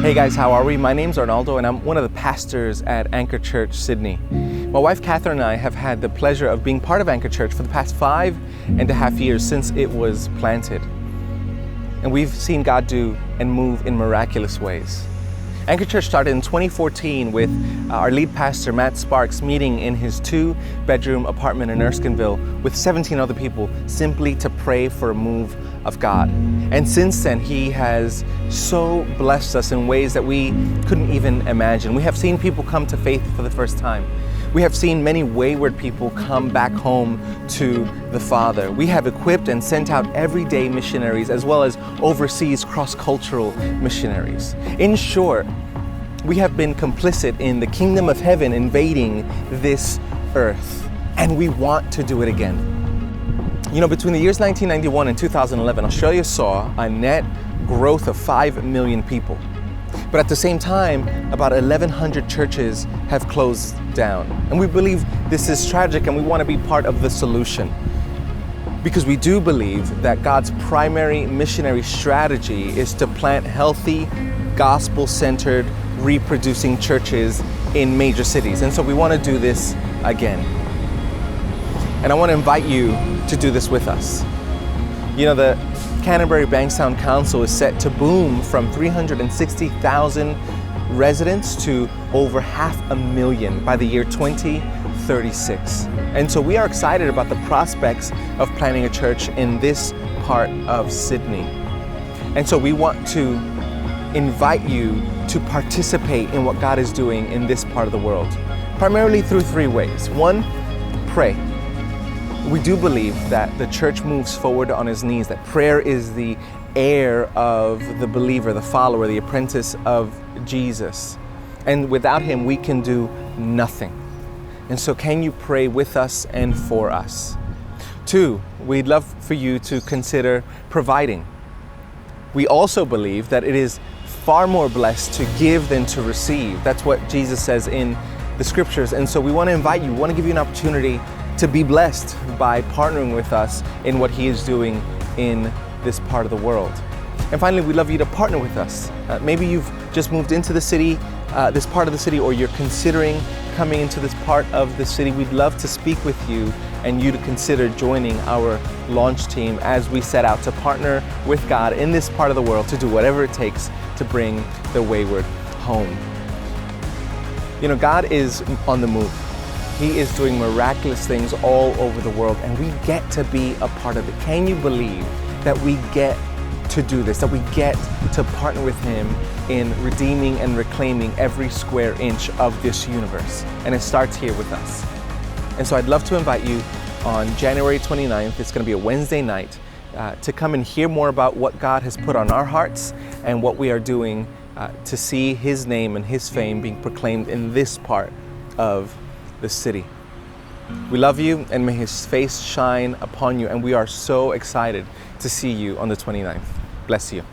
Hey guys, how are we? My name's Arnaldo and I'm one of the pastors at Anchor Church, Sydney. My wife Catherine and I have had the pleasure of being part of Anchor Church for the past 5.5 years since it was planted. And we've seen God do and move in miraculous ways. Anchor Church started in 2014 with our lead pastor, Matt Sparks, meeting in his 2-bedroom apartment in Erskineville with 17 other people simply to pray for a move of God. And since then, he has so blessed us in ways that we couldn't even imagine. We have seen people come to faith for the first time. We have seen many wayward people come back home to the Father. We have equipped and sent out everyday missionaries as well as overseas cross-cultural missionaries. In short, we have been complicit in the kingdom of heaven invading this earth, and we want to do it again. You know, between the years 1991 and 2011, Australia saw a net growth of 5 million people. But at the same time, about 1,100 churches have closed down. And we believe this is tragic and we want to be part of the solution. Because we do believe that God's primary missionary strategy is to plant healthy, gospel-centered, reproducing churches in major cities. And so we want to do this again. And I want to invite you to do this with us. You know, the Canterbury Bankstown Council is set to boom from 360,000 residents to over 500,000 by the year 2036. And so we are excited about the prospects of planting a church in this part of Sydney. And so we want to invite you to participate in what God is doing in this part of the world, primarily through 3 ways. 1, pray. We do believe that the church moves forward on his knees, that prayer is the heir of the believer, the follower, the apprentice of Jesus. And without him, we can do nothing. And so can you pray with us and for us? 2, we'd love for you to consider providing. We also believe that it is far more blessed to give than to receive. That's what Jesus says in the scriptures. And so we want to invite you, we want to give you an opportunity to be blessed by partnering with us in what he is doing in this part of the world. And finally, we'd love you to partner with us. Maybe you've just moved into the city, this part of the city, or you're considering coming into this part of the city. We'd love to speak with you and you to consider joining our launch team as we set out to partner with God in this part of the world to do whatever it takes to bring the wayward home. You know, God is on the move. He is doing miraculous things all over the world, and we get to be a part of it. Can you believe that we get to do this, that we get to partner with him in redeeming and reclaiming every square inch of this universe? And it starts here with us. And so I'd love to invite you on January 29th, it's going to be a Wednesday night, to come and hear more about what God has put on our hearts and what we are doing to see his name and his fame being proclaimed in this part of the city. We love you and may his face shine upon you, and we are so excited to see you on the 29th. Bless you.